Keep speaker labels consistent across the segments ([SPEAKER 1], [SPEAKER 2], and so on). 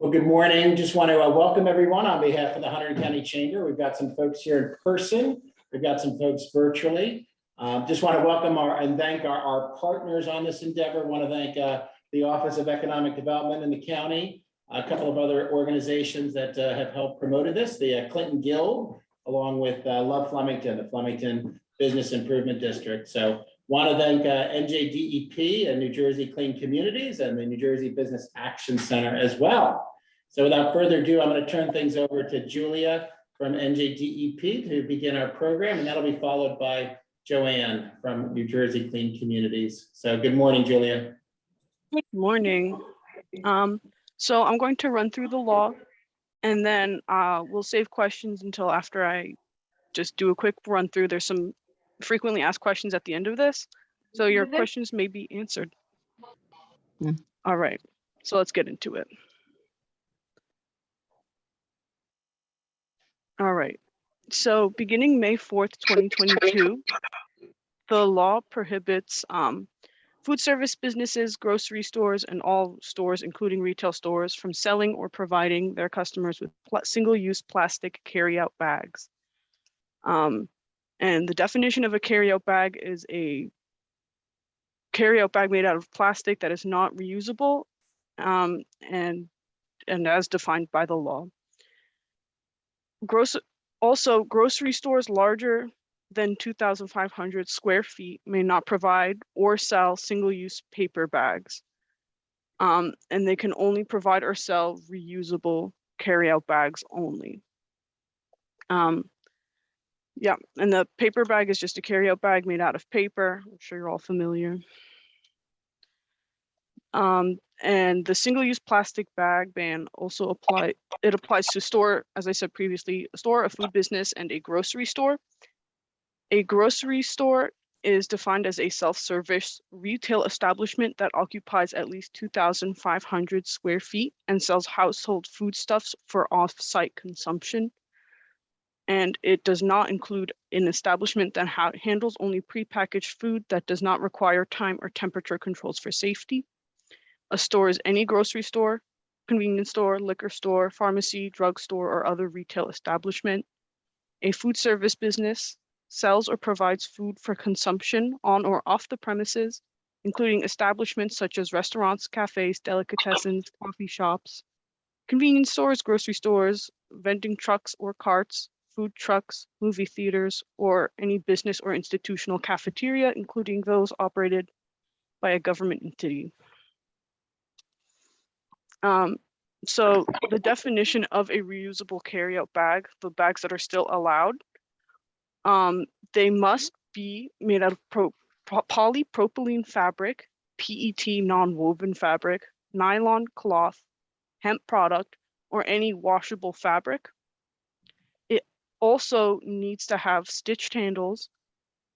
[SPEAKER 1] Well, good morning. Just want to welcome everyone on behalf of the Hunterdon County Chamber. We've got some folks here in person. We've got some folks virtually. Just want to welcome and thank our partners on this endeavor. Want to thank the Office of Economic Development in the county, a couple of other organizations that have helped promoted this, the Clinton Guild, along with Love Flemington, the Flemington Business Improvement District. So want to thank NJDEP and New Jersey Clean Communities and the New Jersey Business Action Center as well. So without further ado, I'm going to turn things over to Julia from NJDEP to begin our program, and that'll be followed by Joanne from New Jersey Clean Communities. So good morning, Julia.
[SPEAKER 2] Good morning. So I'm going to run through the law, and then we'll save questions until after I just do a quick run through. There's some frequently asked questions at the end of this, so your questions may be answered. All right, so let's get into it. All right, so beginning May 4th, 2022, the law prohibits food service businesses, grocery stores, and all stores, including retail stores, from selling or providing their customers with single-use plastic carry-out bags. And the definition of a carry-out bag is a carry-out bag made out of plastic that is not reusable, and as defined by the law. Also, grocery stores larger than 2,500 square feet may not provide or sell single-use paper bags. And they can only provide or sell reusable carry-out bags only. Yeah, and the paper bag is just a carry-out bag made out of paper. I'm sure you're all familiar. And the single-use plastic bag ban also applies to store, as I said previously, a store, a food business, and a grocery store. A grocery store is defined as a self-service retail establishment that occupies at least 2,500 square feet and sells household foodstuffs for off-site consumption. And it does not include an establishment that handles only prepackaged food that does not require time or temperature controls for safety. A store is any grocery store, convenience store, liquor store, pharmacy, drugstore, or other retail establishment. A food service business sells or provides food for consumption on or off the premises, including establishments such as restaurants, cafes, delicatessens, coffee shops, convenience stores, grocery stores, vending trucks or carts, food trucks, movie theaters, or any business or institutional cafeteria, including those operated by a government entity. So the definition of a reusable carryout bag, the bags that are still allowed, they must be made out of polypropylene fabric, PET non-woven fabric, nylon cloth, hemp product, or any washable fabric. It also needs to have stitched handles.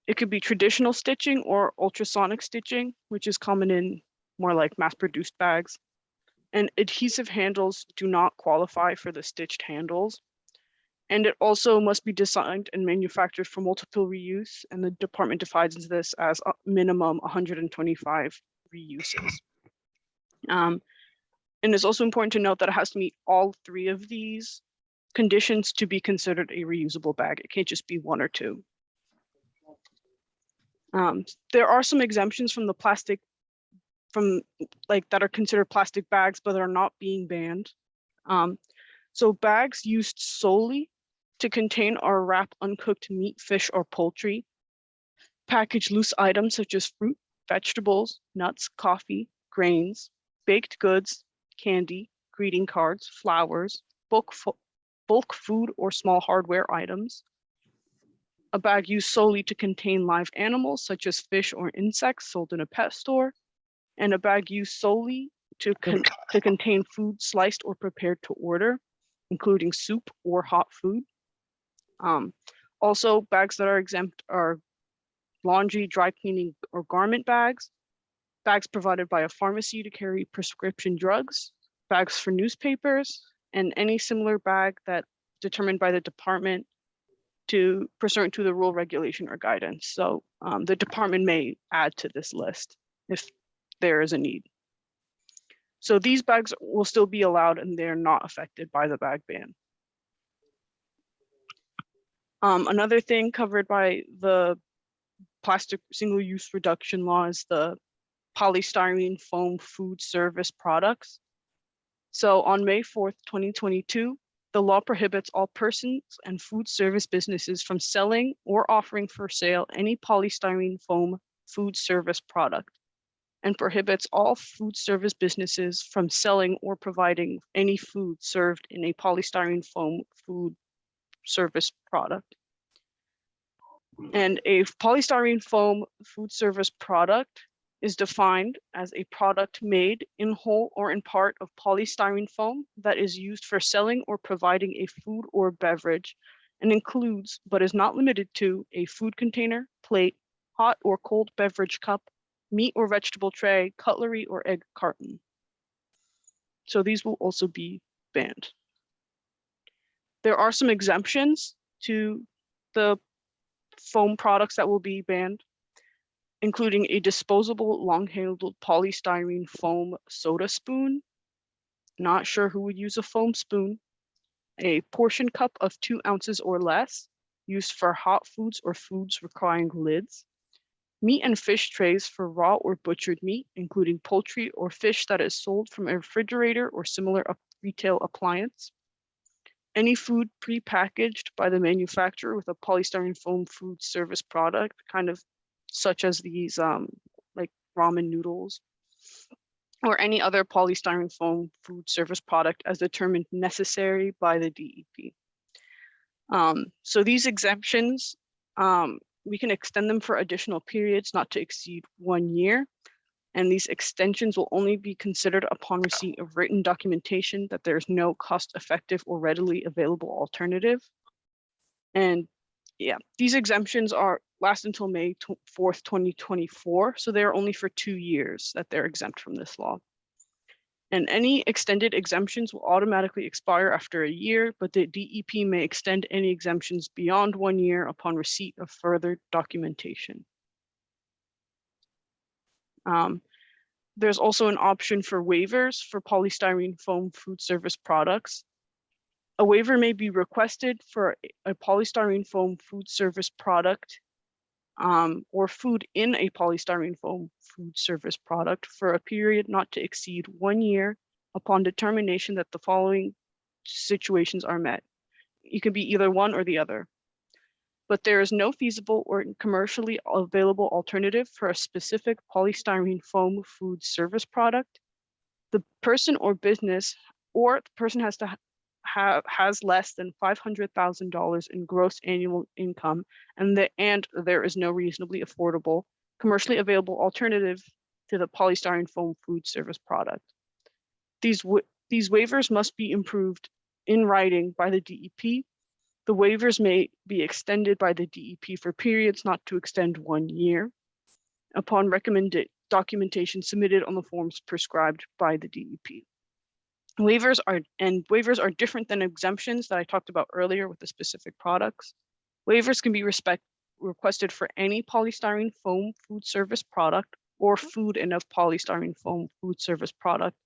[SPEAKER 2] It could be traditional stitching or ultrasonic stitching, which is common in more like mass-produced bags. And adhesive handles do not qualify for the stitched handles. And it also must be designed and manufactured for multiple reuse. And the department defines this as a minimum 125 reuses. And it's also important to note that it has to meet all three of these conditions to be considered a reusable bag. It can't just be one or two. There are some exemptions from the plastic, that are considered plastic bags, but are not being banned. So bags used solely to contain or wrap uncooked meat, fish, or poultry, package loose items such as fruit, vegetables, nuts, coffee, grains, baked goods, candy, greeting cards, flowers, bulk food or small hardware items. A bag used solely to contain live animals such as fish or insects sold in a pet store, and a bag used solely to contain food sliced or prepared to order, including soup or hot food. Also, bags that are exempt are laundry, dry cleaning, or garment bags, bags provided by a pharmacy to carry prescription drugs, bags for newspapers, and any similar bag that determined by the department pursuant to the rule, regulation, or guidance. So the department may add to this list if there is a need. So these bags will still be allowed and they're not affected by the bag ban. Another thing covered by the plastic single-use reduction law is the polystyrene foam food service products. So on May 4th, 2022, the law prohibits all persons and food service businesses from selling or offering for sale any polystyrene foam food service product, and prohibits all food service businesses from selling or providing any food served in a polystyrene foam food service product. And a polystyrene foam food service product is defined as a product made in whole or in part of polystyrene foam that is used for selling or providing a food or beverage, and includes, but is not limited to, a food container, plate, hot or cold beverage cup, meat or vegetable tray, cutlery, or egg carton. So these will also be banned. There are some exemptions to the foam products that will be banned, including a disposable long-handled polystyrene foam soda spoon. Not sure who would use a foam spoon. A portion cup of 2 ounces or less, used for hot foods or foods requiring lids. Meat and fish trays for raw or butchered meat, including poultry or fish that is sold from a refrigerator or similar retail appliance. Any food pre-packaged by the manufacturer with a polystyrene foam food service product, kind of such as these like ramen noodles, or any other polystyrene foam food service product as determined necessary by the DEP. So these exemptions, we can extend them for additional periods not to exceed 1 year. And these extensions will only be considered upon receipt of written documentation that there is no cost-effective or readily available alternative. And yeah, these exemptions last until May 4th, 2024. So they're only for 2 years that they're exempt from this law. And any extended exemptions will automatically expire after a year, but the DEP may extend any exemptions beyond 1 year upon receipt of further documentation. There's also an option for waivers for polystyrene foam food service products. A waiver may be requested for a polystyrene foam food service product or food in a polystyrene foam food service product for a period not to exceed 1 year upon determination that the following situations are met. You can be either one or the other. But there is no feasible or commercially available alternative for a specific polystyrene foam food service product. The person or business, or the person has less than $500,000 in gross annual income, and there is no reasonably affordable, commercially available alternative to the polystyrene foam food service product. These waivers must be approved in writing by the DEP. The waivers may be extended by the DEP for periods not to extend 1 year upon recommended documentation submitted on the forms prescribed by the DEP. Waivers are different than exemptions that I talked about earlier with the specific products. Waivers can be requested for any polystyrene foam food service product or food in a polystyrene foam food service product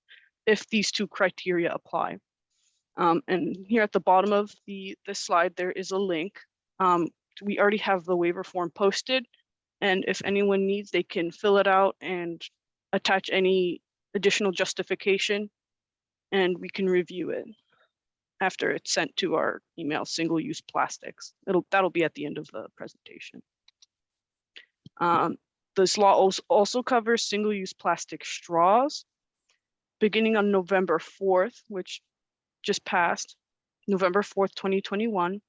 [SPEAKER 2] if these 2 criteria apply. And here at the bottom of this slide, there is a link. We already have the waiver form posted, and if anyone needs, they can fill it out and attach any additional justification, and we can review it after it's sent to our email, single-use plastics. That'll be at the end of the presentation. This law also covers single-use plastic straws. Beginning on November 4th, which just passed, November 4th, 2021,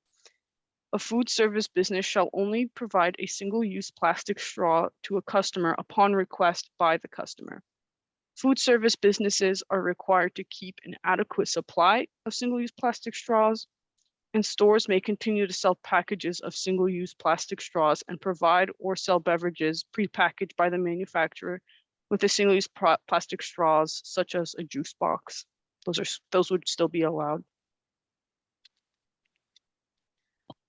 [SPEAKER 2] a food service business shall only provide a single-use plastic straw to a customer upon request by the customer. Food service businesses are required to keep an adequate supply of single-use plastic straws, and stores may continue to sell packages of single-use plastic straws and provide or sell beverages prepackaged by the manufacturer with the single-use plastic straws, such as a juice box. Those would still be allowed.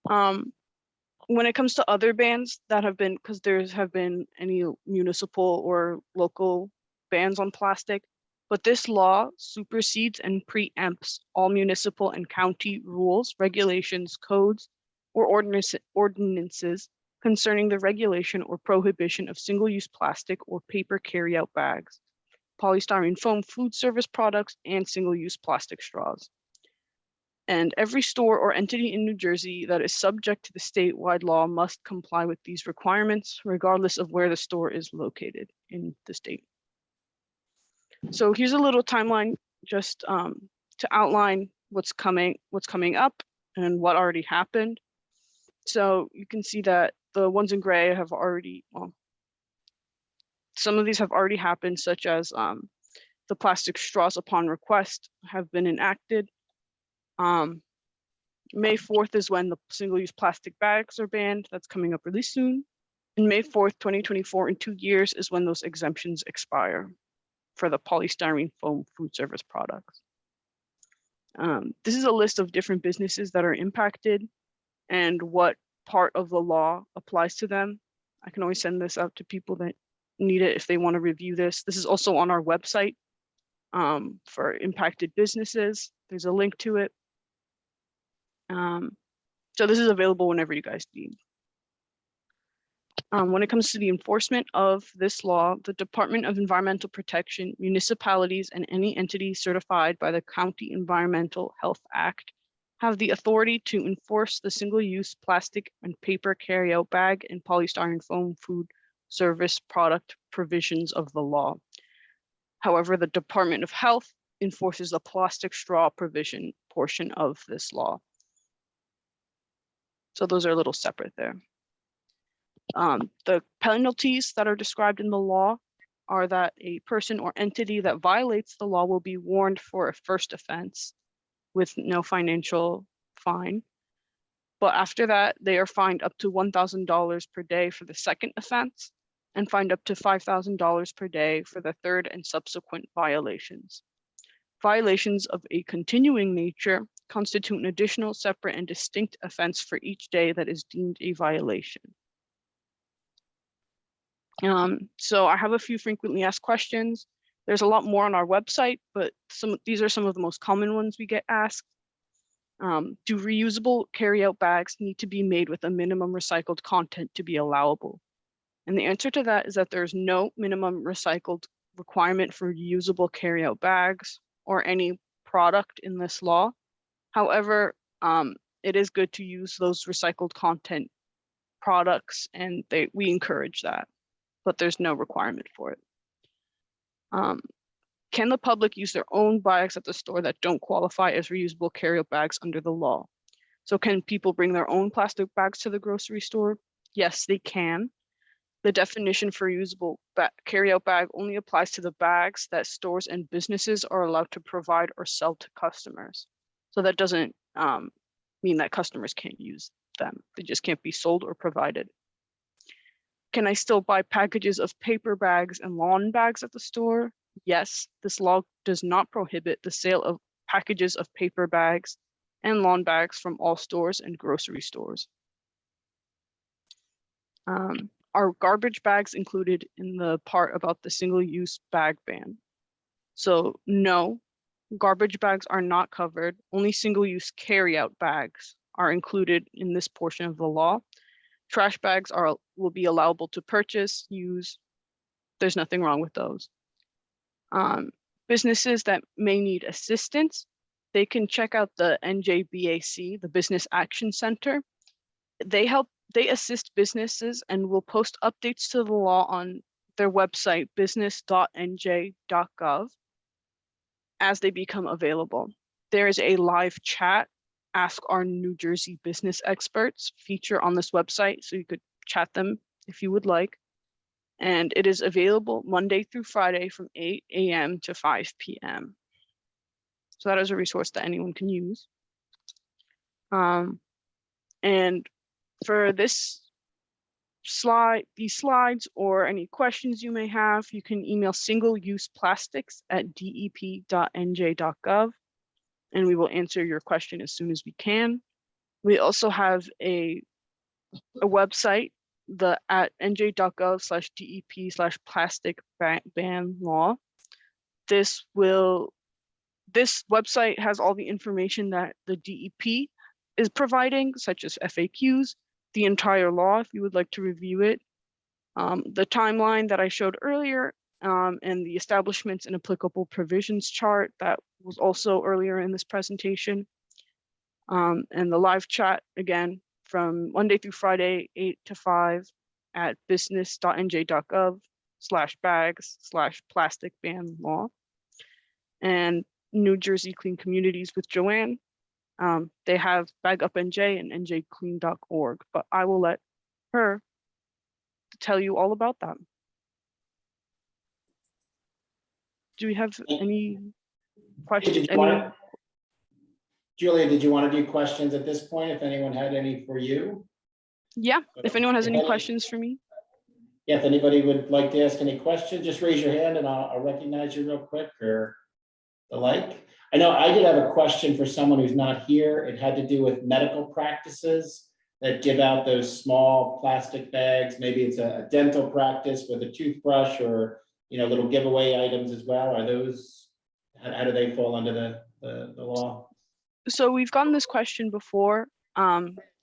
[SPEAKER 2] When it comes to other bans that have been, because there have been any municipal or local bans on plastic, but this law supersedes and preempts all municipal and county rules, regulations, codes, or ordinances concerning the regulation or prohibition of single-use plastic or paper carryout bags, polystyrene foam food service products, and single-use plastic straws. And every store or entity in New Jersey that is subject to the statewide law must comply with these requirements, regardless of where the store is located in the state. So here's a little timeline just to outline what's coming up and what already happened. So you can see that the ones in gray have already, well, some of these have already happened, such as the plastic straws upon request have been enacted. May 4th is when the single-use plastic bags are banned. That's coming up really soon. And May 4th, 2024, in 2 years, is when those exemptions expire for the polystyrene foam food service products. This is a list of different businesses that are impacted and what part of the law applies to them. I can always send this out to people that need it if they want to review this. This is also on our website for impacted businesses. There's a link to it. So this is available whenever you guys need. When it comes to the enforcement of this law, the Department of Environmental Protection, municipalities, and any entity certified by the County Environmental Health Act have the authority to enforce the single-use plastic and paper carryout bag and polystyrene foam food service product provisions of the law. However, the Department of Health enforces the plastic straw provision portion of this law. So those are a little separate there. The penalties that are described in the law are that a person or entity that violates the law will be warned for a first offense with no financial fine. But after that, they are fined up to $1,000 per day for the second offense and fined up to $5,000 per day for the third and subsequent violations. Violations of a continuing nature constitute an additional, separate, and distinct offense for each day that is deemed a violation. So I have a few frequently asked questions. There's a lot more on our website, but these are some of the most common ones we get asked. Do reusable carryout bags need to be made with a minimum recycled content to be allowable? And the answer to that is that there's no minimum recycled requirement for reusable carryout bags or any product in this law. However, it is good to use those recycled content products, and we encourage that, but there's no requirement for it. Can the public use their own bags at the store that don't qualify as reusable carryout bags under the law? So can people bring their own plastic bags to the grocery store? Yes, they can. The definition for reusable carryout bag only applies to the bags that stores and businesses are allowed to provide or sell to customers. So that doesn't mean that customers can't use them. They just can't be sold or provided. Can I still buy packages of paper bags and lawn bags at the store? Yes, this law does not prohibit the sale of packages of paper bags and lawn bags from all stores and grocery stores. Are garbage bags included in the part about the single-use bag ban? So no, garbage bags are not covered. Only single-use carry-out bags are included in this portion of the law. Trash bags will be allowable to purchase, use. There's nothing wrong with those. Businesses that may need assistance, they can check out the NJBAC, the Business Action Center. They assist businesses and will post updates to the law on their website, business.nj.gov, as they become available. There is a live chat, Ask Our New Jersey Business Experts feature on this website, so you could chat them if you would like. And it is available Monday through Friday from 8 a.m. to 5 p.m. So that is a resource that anyone can use. And for these slides or any questions you may have, you can email singleuseplastics@dep.nj.gov, and we will answer your question as soon as we can. We also have a website, at nj.gov/dep/plastic ban law. this website has all the information that the DEP is providing, such as FAQs, the entire law, if you would like to review it, the timeline that I showed earlier, and the establishments and applicable provisions chart that was also earlier in this presentation, and the live chat, again, from Monday through Friday, 8 to 5 at business.nj.gov/bags/plastic ban law. And New Jersey Clean Communities with Joanne. They have Bag Up NJ and njclean.org, but I will let her tell you all about that. Do we have any questions?
[SPEAKER 1] Julia, did you want to do questions at this point? If anyone had any for you?
[SPEAKER 2] Yeah, if anyone has any questions for me.
[SPEAKER 1] Yeah, if anybody would like to ask any questions, just raise your hand and I'll recognize you real quick, or the like. I know I did have a question for someone who's not here. It had to do with medical practices that give out those small plastic bags. Maybe it's a dental practice with a toothbrush, or little giveaway items as well. Are those, how do they fall under the law?
[SPEAKER 2] So we've gotten this question before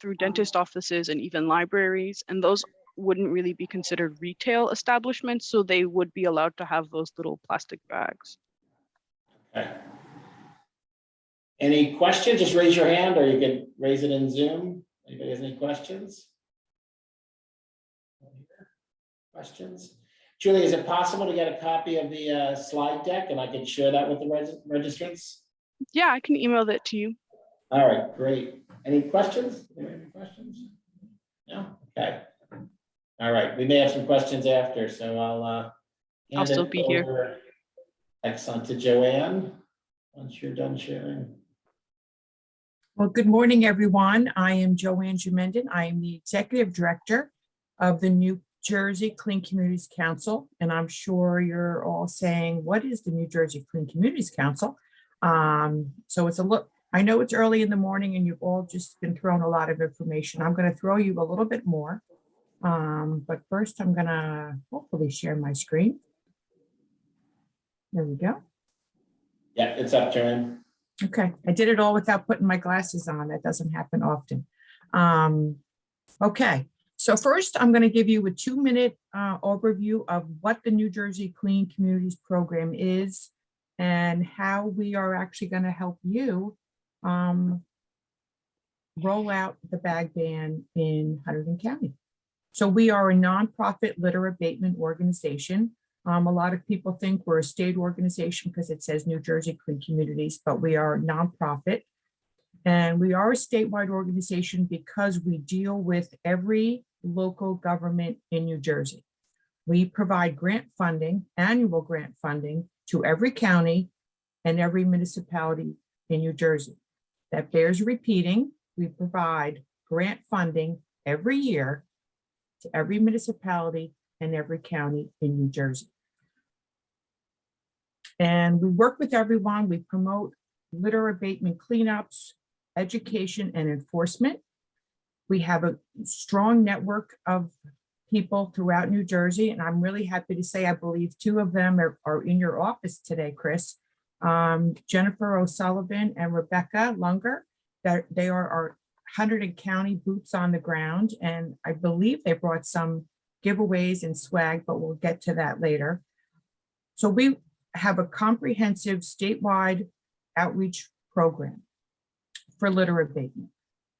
[SPEAKER 2] through dentist offices and even libraries, and those wouldn't really be considered retail establishments, so they would be allowed to have those little plastic bags. Okay.
[SPEAKER 1] Any questions? Just raise your hand, or you can raise it in Zoom. Anybody has any questions? Questions? Julie, is it possible to get a copy of the slide deck, and I can share that with the registrants?
[SPEAKER 2] Yeah, I can email that to you.
[SPEAKER 1] All right, great. Any questions? Any questions? No? Okay. All right, we may have some questions after, so
[SPEAKER 2] I'll still be here.
[SPEAKER 1] Excellent, to Joanne, once you're done sharing.
[SPEAKER 3] Well, good morning, everyone. I am Joanne Jumenden. I am the Executive Director of the New Jersey Clean Communities Council, and I'm sure you're all saying, what is the New Jersey Clean Communities Council? So it's a look. I know it's early in the morning and you've all just been thrown a lot of information. I'm going to throw you a little bit more. But first I'm going to hopefully share my screen. There we go.
[SPEAKER 1] Yeah, it's up, Joanne.
[SPEAKER 3] Okay, I did it all without putting my glasses on. That doesn't happen often. Okay, so first I'm going to give you a 2-minute overview of what the New Jersey Clean Communities Program is and how we are actually going to help you roll out the bag ban in Hunterdon County. So we are a nonprofit litter abatement organization. A lot of people think we're a state organization because it says New Jersey Clean Communities, but we are a nonprofit. And we are a statewide organization because we deal with every local government in New Jersey. We provide grant funding, annual grant funding, to every county and every municipality in New Jersey. That bears repeating. We provide grant funding every year to every municipality and every county in New Jersey. And we work with everyone. We promote litter abatement cleanups, education, and enforcement. We have a strong network of people throughout New Jersey, and I'm really happy to say I believe 2 of them are in your office today, Chris. Jennifer O'Sullivan and Rebecca Lunger. They are our Hunterdon County boots on the ground, and I believe they brought some giveaways and swag, but we'll get to that later. So we have a comprehensive statewide outreach program for litter abatement.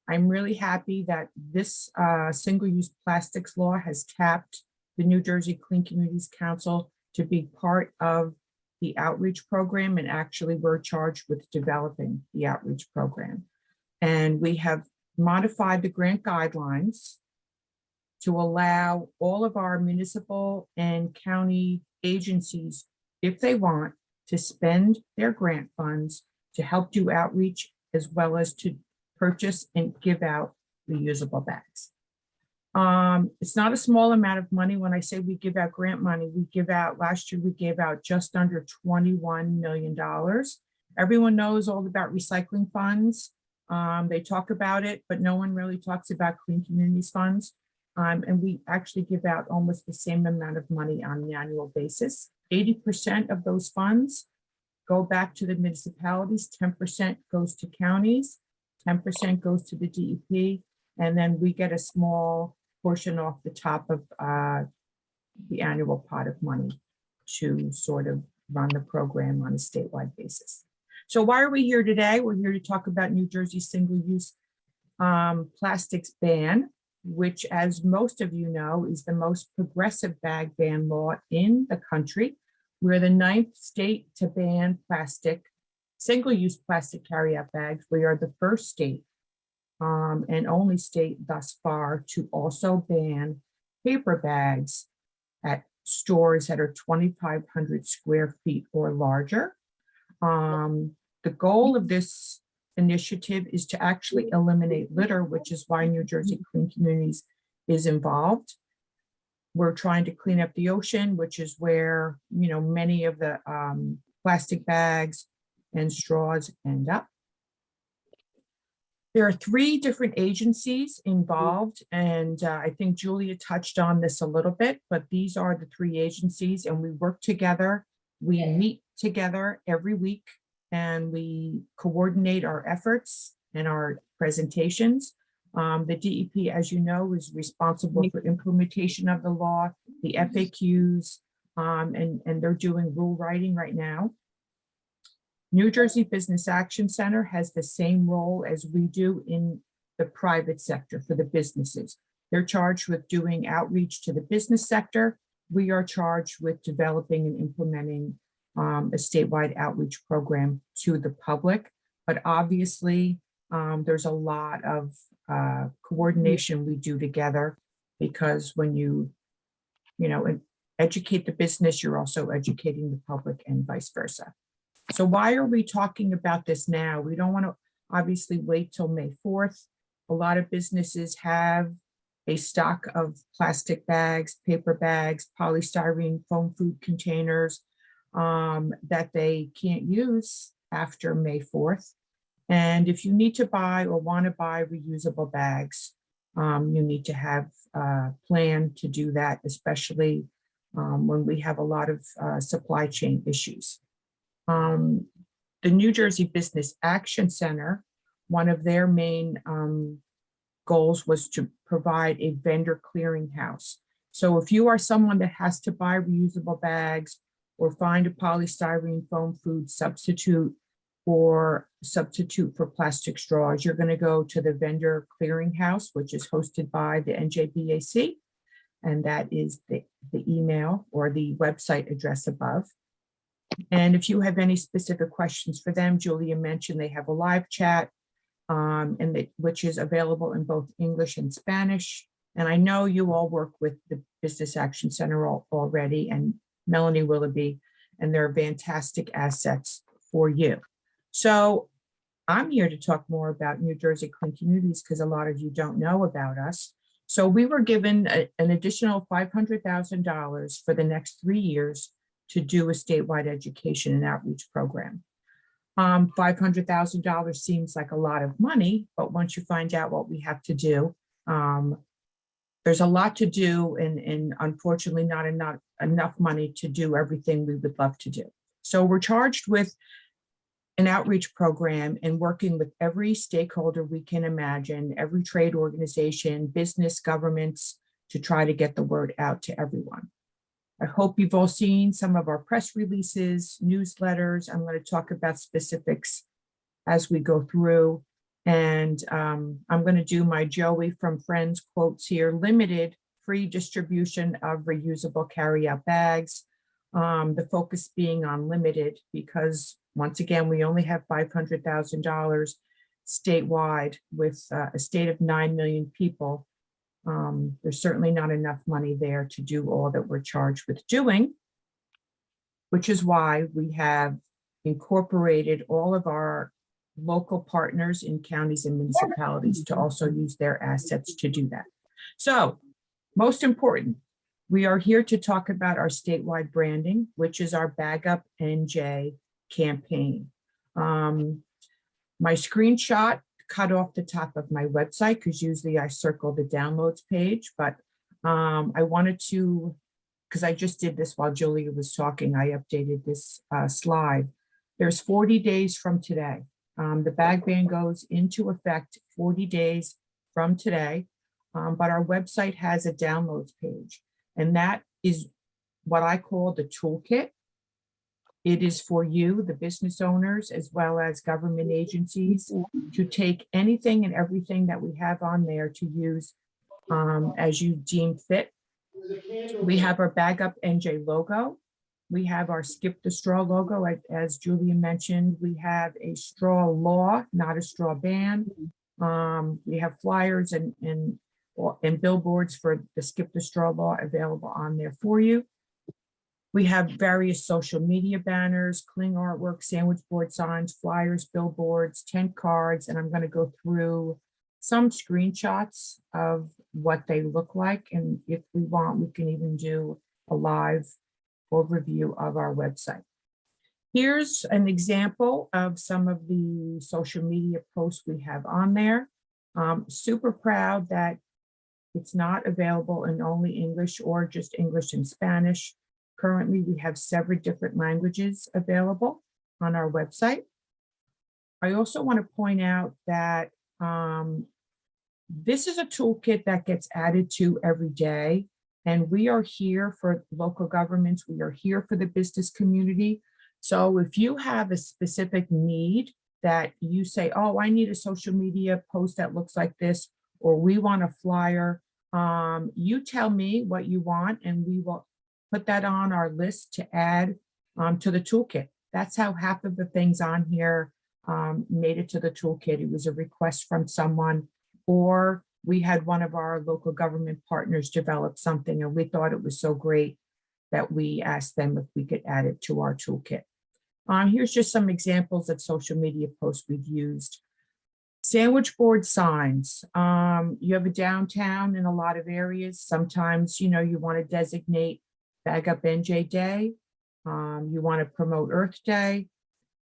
[SPEAKER 3] I'm really happy that this single-use plastics law has tapped the New Jersey Clean Communities Council to be part of the outreach program, and actually we're charged with developing the outreach program. And we have modified the grant guidelines to allow all of our municipal and county agencies, if they want, to spend their grant funds to help do outreach, as well as to purchase and give out reusable bags. It's not a small amount of money. When I say we give out grant money, we give out, last year we gave out just under $21 million. Everyone knows all about recycling funds. They talk about it, but no one really talks about Clean Communities funds. And we actually give out almost the same amount of money on an annual basis. 80% of those funds go back to the municipalities, 10% goes to counties, 10% goes to the DEP, and then we get a small portion off the top of the annual pot of money to sort of run the program on a statewide basis. So why are we here today? We're here to talk about New Jersey's single-use plastics ban, which, as most of you know, is the most progressive bag ban law in the country. We're the 9th state to ban single-use plastic carryout bags. We are the first state and only state thus far to also ban paper bags at stores that are 2,500 square feet or larger. The goal of this initiative is to actually eliminate litter, which is why New Jersey Clean Communities is involved. We're trying to clean up the ocean, which is where, you know, many of the plastic bags and straws end up. There are 3 different agencies involved, and I think Julia touched on this a little bit, but these are the 3 agencies, and we work together. We meet together every week, and we coordinate our efforts and our presentations. The DEP, as you know, is responsible for implementation of the law, the FAQs, and they're doing rule writing right now. New Jersey Business Action Center has the same role as we do in the private sector for the businesses. They're charged with doing outreach to the business sector. We are charged with developing and implementing a statewide outreach program to the public. But obviously, there's a lot of coordination we do together, because when you educate the business, you're also educating the public and vice versa. So why are we talking about this now? We don't want to obviously wait till May 4th. A lot of businesses have a stock of plastic bags, paper bags, polystyrene, foam food containers that they can't use after May 4th. And if you need to buy or want to buy reusable bags, you need to have a plan to do that, especially when we have a lot of supply chain issues. The New Jersey Business Action Center, one of their main goals was to provide a vendor clearinghouse. So if you are someone that has to buy reusable bags or find a polystyrene foam food substitute or substitute for plastic straws, you're going to go to the vendor clearinghouse, which is hosted by the NJBAC. And that is the email or the website address above. And if you have any specific questions for them, Julia mentioned they have a live chat, which is available in both English and Spanish. And I know you all work with the Business Action Center already, and Melanie Willoughby, and they're fantastic assets for you. So I'm here to talk more about New Jersey Clean Communities because a lot of you don't know about us. So we were given an additional $500,000 for the next 3 years to do a statewide education and outreach program. $500,000 seems like a lot of money, but once you find out what we have to do, there's a lot to do, and unfortunately not enough money to do everything we would love to do. So we're charged with an outreach program and working with every stakeholder we can imagine, every trade organization, business, governments, to try to get the word out to everyone. I hope you've all seen some of our press releases, newsletters. I'm going to talk about specifics as we go through. And I'm going to do my Joey from Friends quotes here: limited free distribution of reusable carryout bags. The focus being on limited because, once again, we only have $500,000 statewide with a state of 9 million people. There's certainly not enough money there to do all that we're charged with doing, which is why we have incorporated all of our local partners in counties and municipalities to also use their assets to do that. So, most important, we are here to talk about our statewide branding, which is our Bag Up NJ campaign. My screenshot cut off the top of my website because usually I circle the downloads page, but I wanted to, because I just did this while Julia was talking, I updated this slide. There's 40 days from today. The bag ban goes into effect 40 days from today, but our website has a downloads page, and that is what I call the toolkit. It is for you, the business owners, as well as government agencies, to take anything and everything that we have on there to use as you deem fit. We have our Bag Up NJ logo. We have our Skip the Straw logo, as Julia mentioned. We have a straw law, not a straw ban. We have flyers and billboards for the Skip the Straw law available on there for you. We have various social media banners, cling artwork, sandwich board signs, flyers, billboards, tent cards, and I'm going to go through some screenshots of what they look like. And if we want, we can even do a live overview of our website. Here's an example of some of the social media posts we have on there. Super proud that it's not available in only English or just English and Spanish. Currently, we have several different languages available on our website. I also want to point out that this is a toolkit that gets added to every day, and we are here for local governments. We are here for the business community. So if you have a specific need that you say, oh, I need a social media post that looks like this, or we want a flyer, you tell me what you want, and we will put that on our list to add to the toolkit. That's how half of the things on here made it to the toolkit. It was a request from someone, or we had one of our local government partners develop something and we thought it was so great that we asked them if we could add it to our toolkit. Here's just some examples of social media posts we've used. Sandwich board signs. You have a downtown in a lot of areas. Sometimes, you want to designate Bag Up NJ Day. You want to promote Earth Day.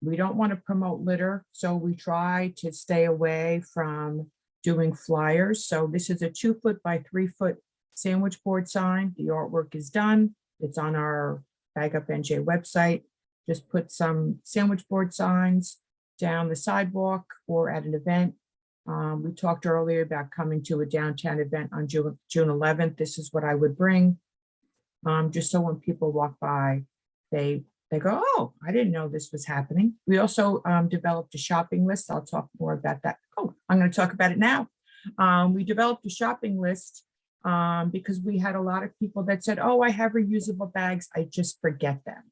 [SPEAKER 3] We don't want to promote litter, so we try to stay away from doing flyers. So this is a 2-foot by 3-foot sandwich board sign. The artwork is done. It's on our Bag Up NJ website. Just put some sandwich board signs down the sidewalk or at an event. We talked earlier about coming to a downtown event on June 11th. This is what I would bring. Just so when people walk by, they go, oh, I didn't know this was happening. We also developed a shopping list. I'll talk more about that. Oh, I'm going to talk about it now. We developed a shopping list because we had a lot of people that said, oh, I have reusable bags, I just forget them.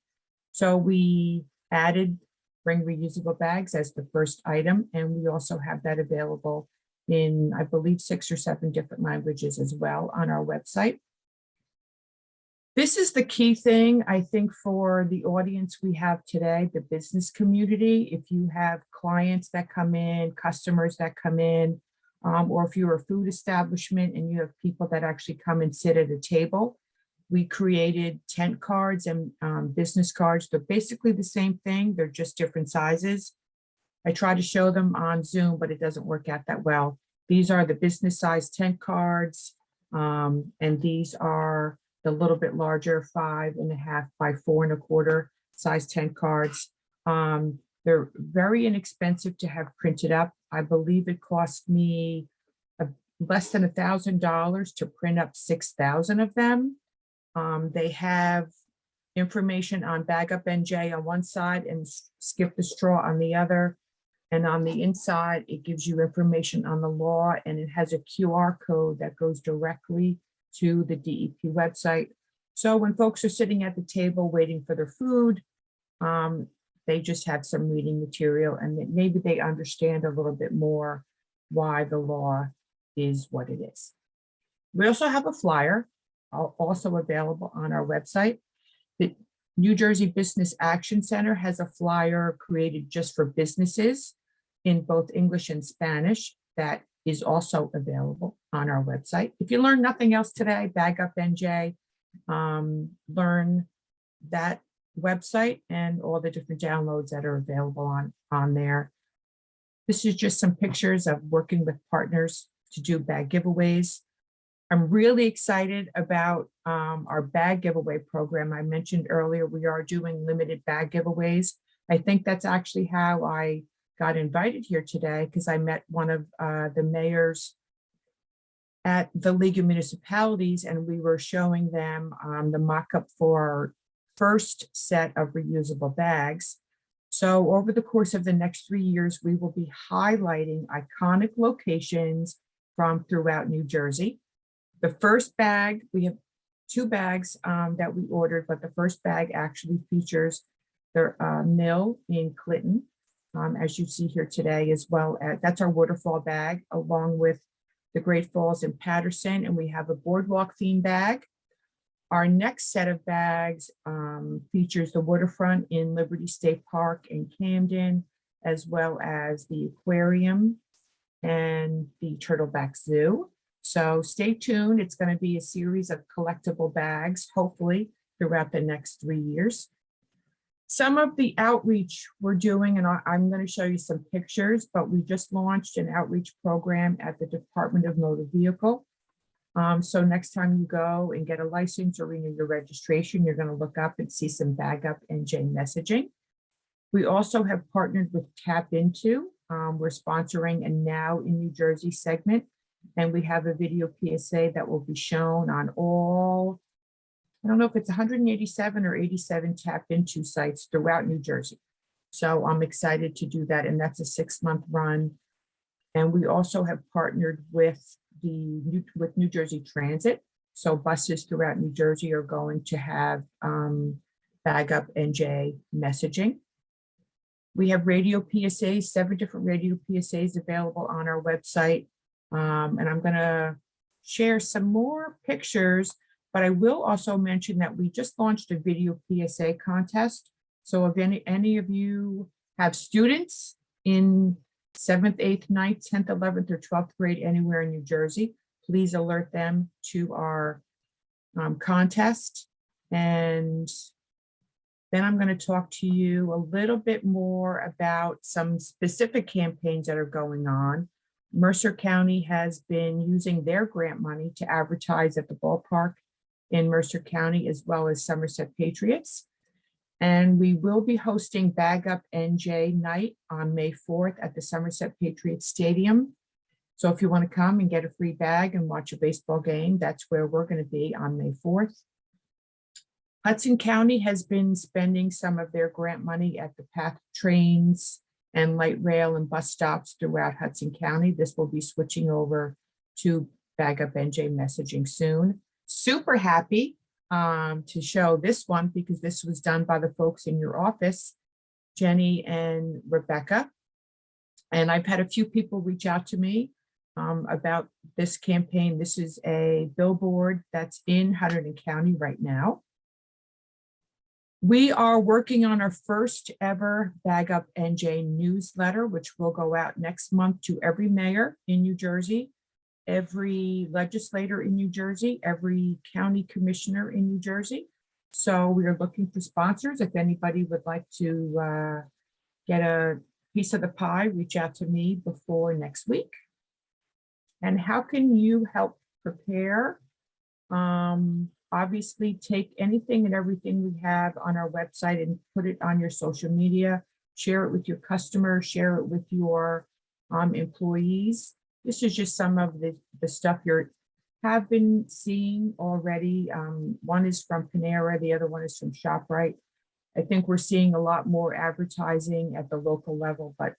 [SPEAKER 3] So we added bring reusable bags as the first item, and we also have that available in, I believe, 6 or 7 different languages as well on our website. This is the key thing, I think, for the audience we have today, the business community. If you have clients that come in, customers that come in, or if you're a food establishment and you have people that actually come and sit at a table, we created tent cards and business cards. They're basically the same thing. They're just different sizes. I try to show them on Zoom, but it doesn't work out that well. These are the business size tent cards, and these are the little bit larger 5.5 by 4.25 size tent cards. They're very inexpensive to have printed up. I believe it cost me less than $1,000 to print up 6,000 of them. They have information on Bag Up NJ on one side and Skip the Straw on the other. And on the inside, it gives you information on the law, and it has a QR code that goes directly to the DEP website. So when folks are sitting at the table waiting for their food, they just have some reading material, and maybe they understand a little bit more why the law is what it is. We also have a flyer, also available on our website. The New Jersey Business Action Center has a flyer created just for businesses in both English and Spanish that is also available on our website. If you learn nothing else today, Bag Up NJ, learn that website and all the different downloads that are available on there. This is just some pictures of working with partners to do bag giveaways. I'm really excited about our bag giveaway program. I mentioned earlier, we are doing limited bag giveaways. I think that's actually how I got invited here today, because I met one of the mayors at the League of Municipalities, and we were showing them the mock-up for our first set of reusable bags. So over the course of the next 3 years, we will be highlighting iconic locations from throughout New Jersey. The first bag, we have 2 bags that we ordered, but the first bag actually features the mill in Clinton, as you see here today, as well as that's our waterfall bag, along with the Great Falls in Patterson, and we have a boardwalk theme bag. Our next set of bags features the waterfront in Liberty State Park in Camden, as well as the aquarium and the Turtleback Zoo. So stay tuned. It's going to be a series of collectible bags, hopefully throughout the next 3 years. Some of the outreach we're doing, and I'm going to show you some pictures, but we just launched an outreach program at the Department of Motor Vehicle. So next time you go and get a license or renew your registration, you're going to look up and see some Bag Up NJ messaging. We also have partnered with Tap Into. We're sponsoring a Now in New Jersey segment, and we have a video PSA that will be shown on all, I don't know if it's 187 or 87 Tap Into sites throughout New Jersey. So I'm excited to do that, and that's a 6-month run. And we also have partnered with New Jersey Transit. So buses throughout New Jersey are going to have Bag Up NJ messaging. We have radio PSAs, 7 different radio PSAs available on our website. And I'm going to share some more pictures, but I will also mention that we just launched a video PSA contest. So if any of you have students in 7th, 8th, 9th, 10th, 11th, or 12th grade anywhere in New Jersey, please alert them to our contest. And then I'm going to talk to you a little bit more about some specific campaigns that are going on. Mercer County has been using their grant money to advertise at the ballpark in Mercer County, as well as Somerset Patriots. And we will be hosting Bag Up NJ night on May 4th at the Somerset Patriots Stadium. So if you want to come and get a free bag and watch a baseball game, that's where we're going to be on May 4th. Hudson County has been spending some of their grant money at the PATH trains and light rail and bus stops throughout Hudson County. This will be switching over to Bag Up NJ messaging soon. Super happy to show this one, because this was done by the folks in your office, Jenny and Rebecca. And I've had a few people reach out to me about this campaign. This is a billboard that's in Hunterdon County right now. We are working on our first ever Bag Up NJ newsletter, which will go out next month to every mayor in New Jersey, every legislator in New Jersey, every county commissioner in New Jersey. So we are looking for sponsors. If anybody would like to get a piece of the pie, reach out to me before next week. And how can you help prepare? Obviously, take anything and everything we have on our website and put it on your social media, share it with your customers, share it with your employees. This is just some of the stuff you have been seeing already. One is from Panera, the other one is from ShopRite. I think we're seeing a lot more advertising at the local level, but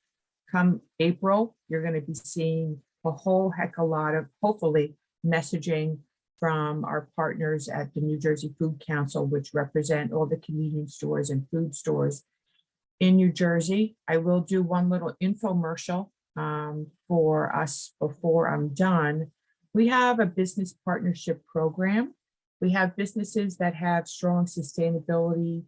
[SPEAKER 3] come April, you're going to be seeing a whole heck of a lot of, hopefully, messaging from our partners at the New Jersey Food Council, which represent all the convenience stores and food stores in New Jersey. I will do one little infomercial for us before I'm done. We have a business partnership program. We have businesses that have strong sustainability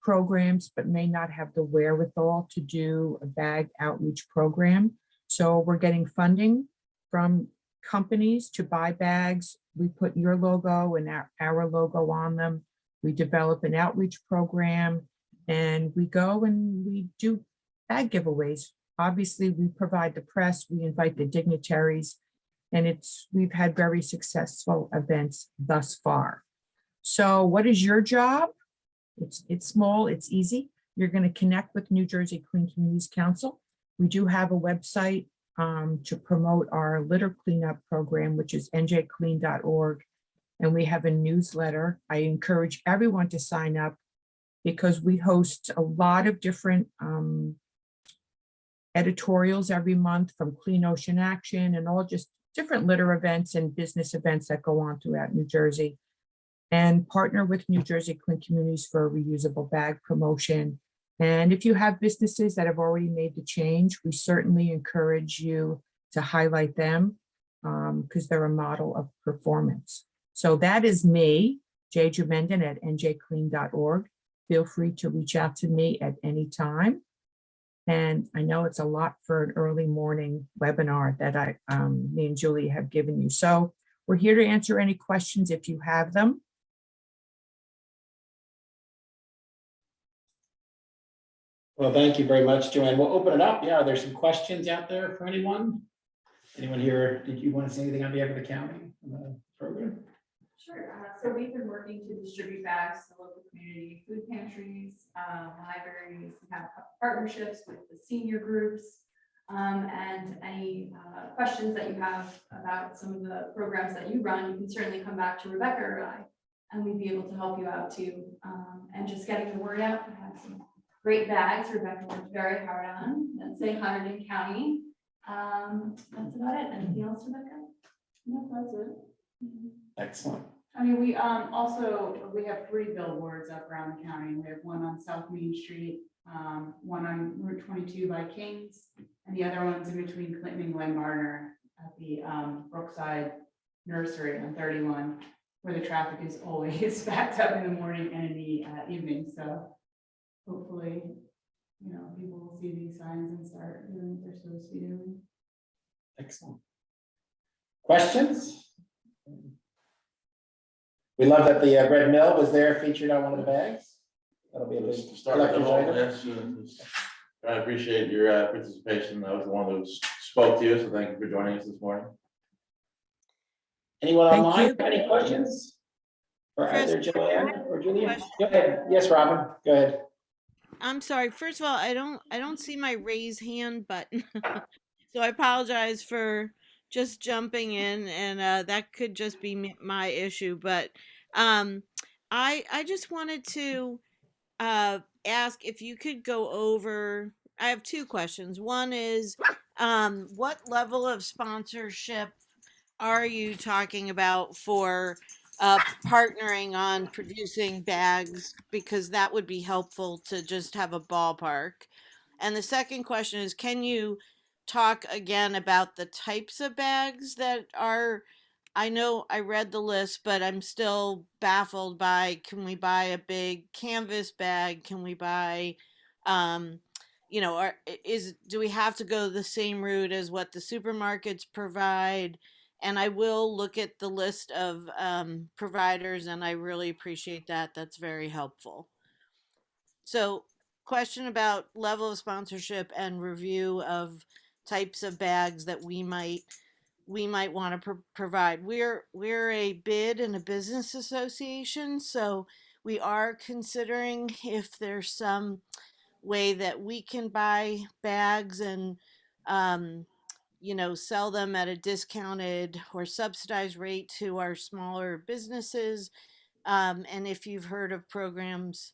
[SPEAKER 3] programs, but may not have the wherewithal to do a bag outreach program. So we're getting funding from companies to buy bags. We put your logo and our logo on them. We develop an outreach program, and we go and we do bag giveaways. Obviously, we provide the press, we invite the dignitaries, and we've had very successful events thus far. So what is your job? It's small, it's easy. you're going to connect with New Jersey Clean Communities Council. We do have a website to promote our litter cleanup program, which is njclean.org. And we have a newsletter. I encourage everyone to sign up because we host a lot of different editorials every month from Clean Ocean Action and all just different litter events and business events that go on throughout New Jersey, and partner with New Jersey Clean Communities for a reusable bag promotion. And if you have businesses that have already made the change, we certainly encourage you to highlight them because they're a model of performance. So that is me, Jay Jumenden at njclean.org. Feel free to reach out to me at any time. And I know it's a lot for an early morning webinar that me and Julie have given you. So we're here to answer any questions if you have them.
[SPEAKER 1] Well, thank you very much, Joanne. We'll open it up. Yeah, are there some questions out there for anyone? Anyone here, did you want to say anything on behalf of the county on the program?
[SPEAKER 4] Sure. So we've been working to distribute bags to local community food pantries, libraries. We have partnerships with the senior groups. And any questions that you have about some of the programs that you run, you can certainly come back to Rebecca or I, and we'd be able to help you out too. And just getting the word out. We have some great bags Rebecca worked very hard on. Let's say Hunterdon County. That's about it. Anything else, Rebecca? No, that's it.
[SPEAKER 1] Excellent.
[SPEAKER 5] I mean, we we have 3 billboards up around the county. We have one on South Main Street, one on Route 22 by Kings, and the other one's in between Clinton and Glen Gardner at the Brookside Nursery on 31, where the traffic is always backed up in the morning and in the evening. So hopefully, you know, people will see these signs and start doing what they're supposed to be doing.
[SPEAKER 1] Excellent. Questions? We love that the Red Mill was there featured on one of the bags. That'll be a big collector's item.
[SPEAKER 6] I appreciate your participation. I was the one who spoke to you, so thank you for joining us this morning.
[SPEAKER 1] Anyone
[SPEAKER 3] Thank
[SPEAKER 1] online
[SPEAKER 3] you.
[SPEAKER 1] have any questions? For
[SPEAKER 7] Chris,
[SPEAKER 1] either Joanne or Julia?
[SPEAKER 7] question.
[SPEAKER 1] Go ahead. Yes, Robin, go ahead.
[SPEAKER 7] I'm sorry. First of all, I don't see my raise hand button. So I apologize for just jumping in, and that could just be my issue. But I just wanted to ask if you could go over. I have 2 questions. One is, what level of sponsorship are you talking about for partnering on producing bags? Because that would be helpful to just have a ballpark. And the second question is, can you talk again about the types of bags that are, I know I read the list, but I'm still baffled by, can we buy a big canvas bag? Can we buy, you know, do we have to go the same route as what the supermarkets provide? And I will look at the list of providers, and I really appreciate that. That's very helpful. So, question about level of sponsorship and review of types of bags that we might want to provide. We're a bid and a business association, so we are considering if there's some way that we can buy bags and you know, sell them at a discounted or subsidized rate to our smaller businesses. And if you've heard of programs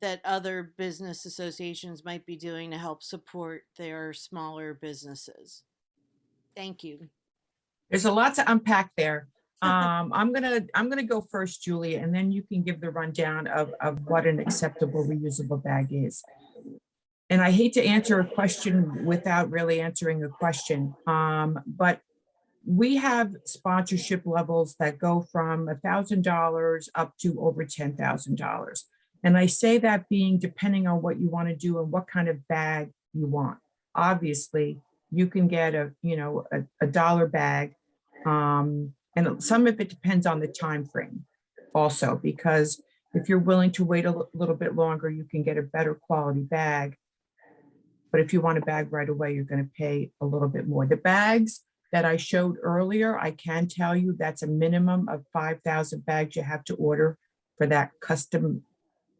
[SPEAKER 7] that other business associations might be doing to help support their smaller businesses. Thank you.
[SPEAKER 3] There's a lot to unpack there. I'm gonna go first, Julia, and then you can give the rundown of what an acceptable reusable bag is. And I hate to answer a question without really answering a question, but we have sponsorship levels that go from $1,000 up to over $10,000. And I say that being depending on what you want to do and what kind of bag you want. Obviously, you can get a $1 bag, and some of it depends on the time frame also, because if you're willing to wait a little bit longer, you can get a better quality bag. But if you want a bag right away, you're going to pay a little bit more. The bags that I showed earlier, I can tell you that's a minimum of 5,000 bags you have to order for that custom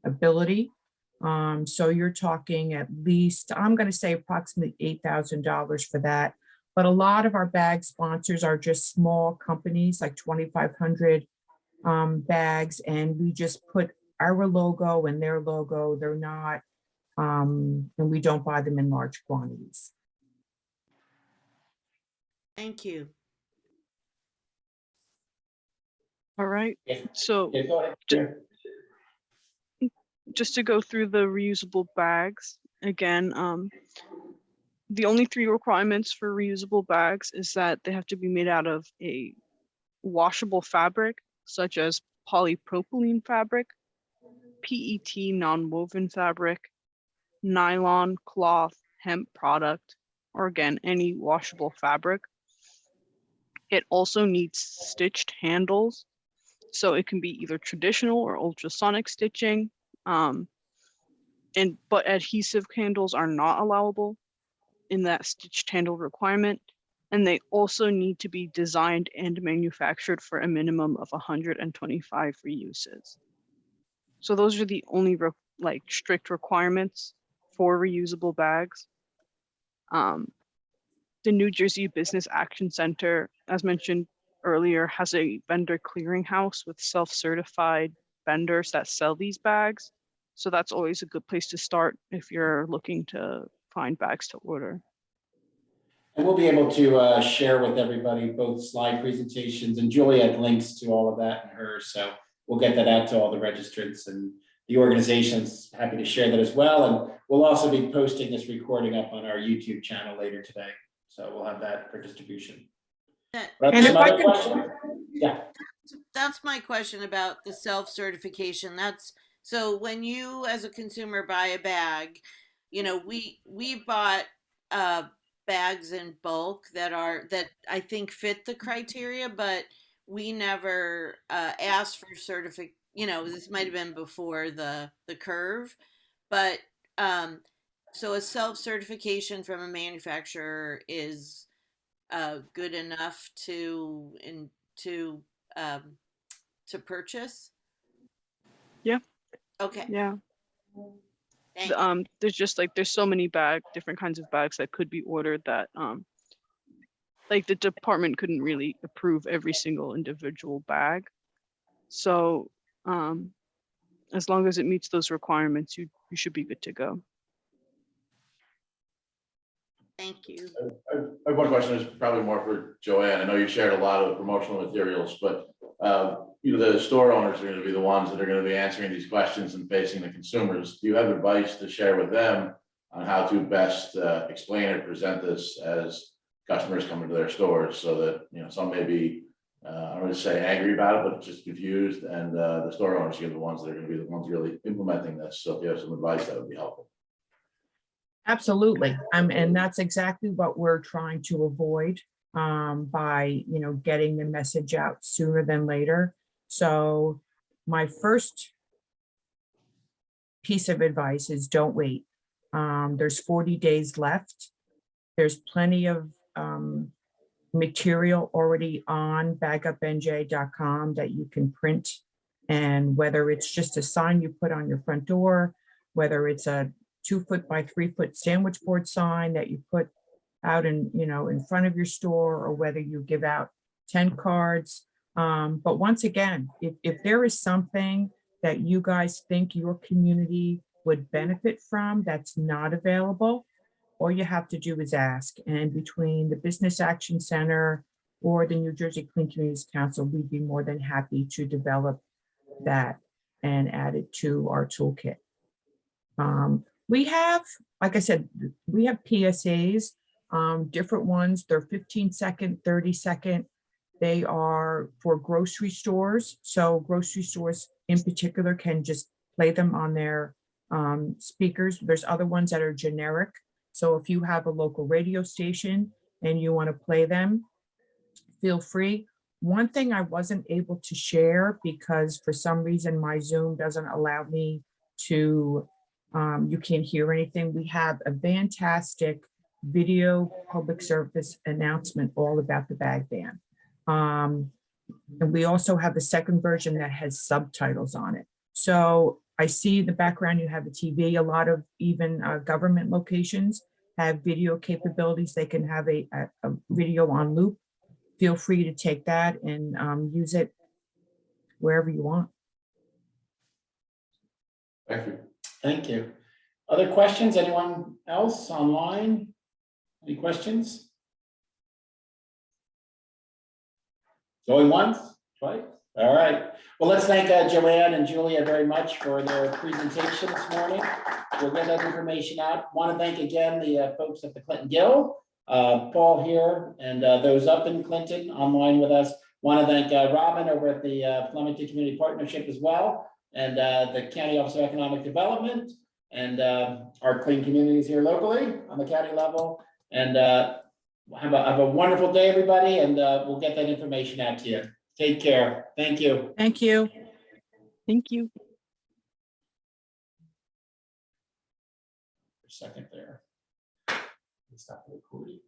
[SPEAKER 3] ability. So you're talking at least, I'm going to say approximately $8,000 for that. But a lot of our bag sponsors are just small companies, like 2,500 bags, and we just put our logo and their logo. They're not, and we don't buy them in large quantities.
[SPEAKER 7] Thank you.
[SPEAKER 2] All right.
[SPEAKER 1] Yeah.
[SPEAKER 2] So
[SPEAKER 1] Yeah, go ahead.
[SPEAKER 2] Ju-
[SPEAKER 1] Yeah.
[SPEAKER 2] just to go through the reusable bags again, the only 3 requirements for reusable bags is that they have to be made out of a washable fabric, such as polypropylene fabric, PET non-woven fabric, nylon, cloth, hemp product, or again, any washable fabric. It also needs stitched handles, so it can be either traditional or ultrasonic stitching. But adhesive handles are not allowable in that stitched handle requirement. And they also need to be designed and manufactured for a minimum of 125 reuses. So those are the only strict requirements for reusable bags. The New Jersey Business Action Center, as mentioned earlier, has a vendor clearinghouse with self-certified vendors that sell these bags. So that's always a good place to start if you're looking to find bags to order.
[SPEAKER 1] And we'll be able to share with everybody both slide presentations, and Julie had links to all of that in hers. So we'll get that out to all the registrants, and the organization's happy to share that as well. And we'll also be posting this recording up on our YouTube channel later today. So we'll have that for distribution.
[SPEAKER 7] That-
[SPEAKER 3] And if I
[SPEAKER 1] Other
[SPEAKER 3] can-
[SPEAKER 1] questions? Yeah.
[SPEAKER 7] That's my question about the self-certification. So when you as a consumer buy a bag, we bought bags in bulk that I think fit the criteria, but we never asked for certificate. This might have been before the curve, but so a self-certification from a manufacturer is good enough to purchase.
[SPEAKER 2] Yeah.
[SPEAKER 7] Okay.
[SPEAKER 2] Yeah.
[SPEAKER 7] Thank you.
[SPEAKER 2] There's so many different kinds of bags that could be ordered that the department couldn't really approve every single individual bag. So as long as it meets those requirements, you should be good to go.
[SPEAKER 7] Thank you.
[SPEAKER 6] I have one question, is probably more for Joanne. I know you shared a lot of promotional materials, but the store owners are going to be the ones that are going to be answering these questions and facing the consumers. Do you have advice to share with them on how to best explain or present this as customers come into their stores, so that some may be I don't want to say angry about it, but just confused, and the store owners are the ones that are going to be the ones really implementing this. So if you have some advice, that would be helpful.
[SPEAKER 3] Absolutely. And that's exactly what we're trying to avoid by, getting the message out sooner than later. So my first piece of advice is don't wait. There's 40 days left. There's plenty of material already on bagupnj.com that you can print. And whether it's just a sign you put on your front door, whether it's a 2-foot by 3-foot sandwich board sign that you put out in front of your store, or whether you give out 10 cards. But once again, if there is something that you guys think your community would benefit from that's not available, all you have to do is ask. And between the Business Action Center or the New Jersey Clean Communities Council, we'd be more than happy to develop that and add it to our toolkit. We have, like I said, we have PSAs, different ones. They're 15-second, 30-second. They are for grocery stores. So grocery stores in particular can just play them on their speakers. There's other ones that are generic. So if you have a local radio station and you want to play them, feel free. One thing I wasn't able to share because for some reason my Zoom doesn't allow me to, you can't hear anything. We have a fantastic video public service announcement all about the bag ban. And we also have the second version that has subtitles on it. So I see in the background, you have a TV. A lot of even government locations have video capabilities. They can have a video on loop. Feel free to take that and use it wherever you want.
[SPEAKER 6] Thank you.
[SPEAKER 1] Thank you. Other questions? Anyone else online? Any questions? Going once, twice? All right. Well, let's thank Joanne and Julia very much for their presentation this morning. We'll get that information out. Want to thank again the folks at the Clinton Guild, Paul here, and those up in Clinton online with us. Want to thank Robin over at the Flemington Community Partnership as well, and the County Office of Economic Development, and our clean communities here locally on the county level. And have a wonderful day, everybody, and we'll get that information out to you. Take care. Thank you.
[SPEAKER 3] Thank you.
[SPEAKER 2] Thank you.
[SPEAKER 1] For a second there. Stop the recording.